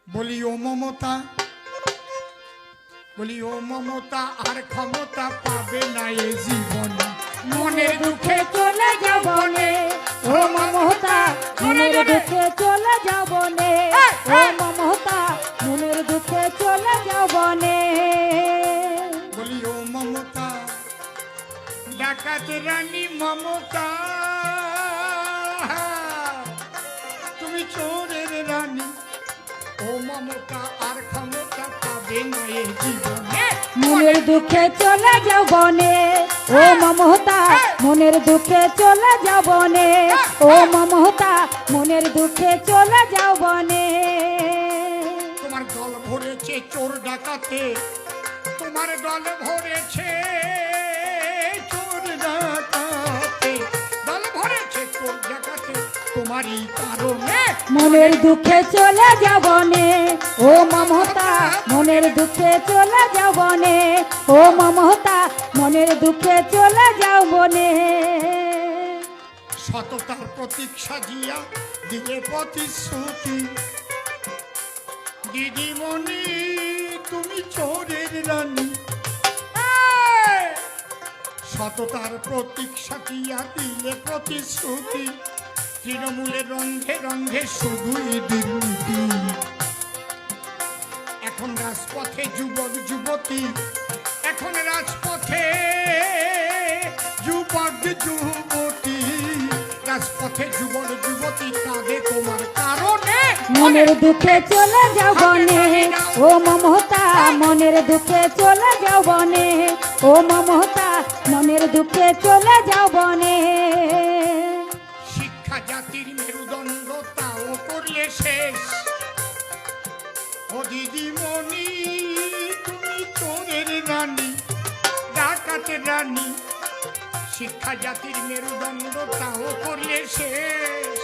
বলি ও মমতা, বলি ও মমতা আর ক্ষমতা পাবে না এ জীবনে, মনের দুঃখে চলে যাব নে ও মমতা, মনের দুঃখে চলে যাব নে ও মমতা, মনের দুঃখে চলে যাব নে। বলি ও মমতা, ডাকাত রানী মমতা, তুমি চোরের রানী, ও মমতা আর ক্ষমতা পাবে না এ জীবনে, মনের দুঃখে চলে যাব নে ও মমতা, মনের দুঃখে চলে যাব নে ও মমতা, মনের দুঃখে চলে যাব নে। তোমার দল ভরেছে চোর ডাকাতে, তোমার দল ভরেছে চোর ডাকাতে, দল ভরেছে চোর ডাকাতে, তোমারই কারণে মনের দুঃখে চলে যাব নে ও মমতা, মনের দুঃখে চলে যাব নে ও মমতা, মনের দুঃখে চলে যাব নে। সততার প্রতীক সাজিয়া দিলে প্রতিশ্রুতি, দিদিমণি তুমি চোরের রানী, সততার প্রতীক সাজিয়া দিলে প্রতিশ্রুতি, তৃণমূলের রন্ধে রন্ধে শুধুই দুর্নীতি। এখন রাজপথে যুবক যুবতী, এখন রাজপথে যুবক যুবতী, রাজপথে যুবক যুবতী কাঁদে তোমার কারণে, মনের দুঃখে চলে যাব নে ও মমতা, মনের দুঃখে চলে যাব নে ও মমতা, মনের দুঃখে চলে যাব নে। শিক্ষা জাতির মেরুদণ্ড তাও করলে শেষ, ও দিদিমণি তুমি চোরের রানী, ডাকাতের রানী, শিক্ষা জাতির মেরুদণ্ড তাও করলে শেষ।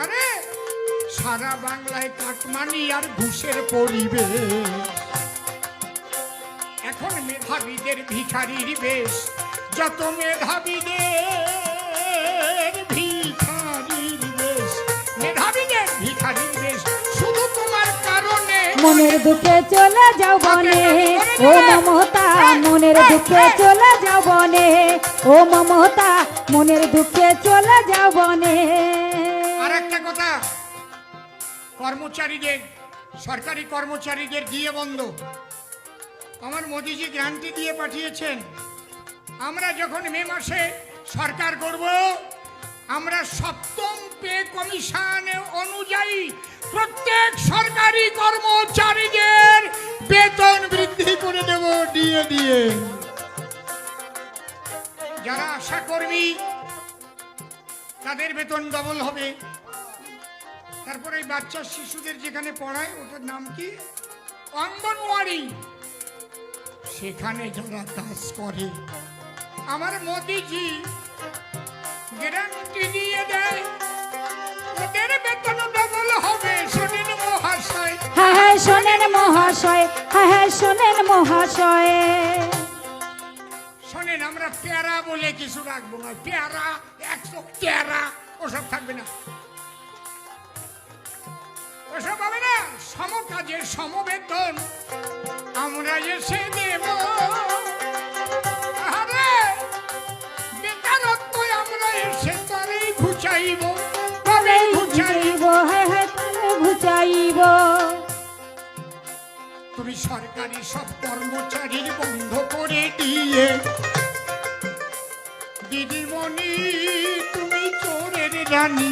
আরে সারা বাংলায় কাটমানি আর ঘুষের পরিবেশ, এখন মেধাবীদের ভিখারির বেশ, যত মেধাবীদের ভিখারির বেশ, মেধাবীদের ভিখারির বেশ, শুধু তোমার কারণে মনের দুঃখে চলে যাব নে ও মমতা, মনের দুঃখে চলে যাব নে ও মমতা, মনের দুঃখে চলে যাব নে। আর একটা কথা, কর্মচারীদের, সরকারি কর্মচারীদের দিয়ে বন্ধ, আমার মোদিজি গ্যারান্টি দিয়ে পাঠিয়েছেন, আমরা যখন মে মাসে সরকার করব, আমরা সপ্তম পে কমিশন অনুযায়ী প্রত্যেক সরকারি কর্মচারীদের বেতন বৃদ্ধি করে দেব দিয়ে দিয়ে। যারা আশা কর্মী তাদের বেতন ডবল হবে। তারপরে এই বাচ্চা শিশুদের যেখানে পড়ায় ওটার নাম কি, অঙ্গনওয়াড়ি, সেখানে যারা কাজ করে আমার মোদিজি গ্যারান্টি দিয়ে দেয় ওদের বেতন ডবল হবে। শোনেন মহাশয়, হ্যাঁ হ্যাঁ শোনেন মহাশয়, হ্যাঁ হ্যাঁ শোনেন মহাশয়। শোনেন, আমরা পেয়ারা বলে কিছু রাখবো না, পেয়ারা 100 পেয়ারা ওসব থাকবে না, ওসব হবে না। সম কাজের সমবেতন আমরা এসে দেব, আরে বেকারত্ব আমরা এসে তারেই ঘুচাইব, তবে ঘুচাইব, হ্যাঁ হ্যাঁ ঘুচাইব। তুমি সরকারি সব কর্মচারীর বন্ধ করে দিয়ে, দিদিমণি তুমি চোরের রানী।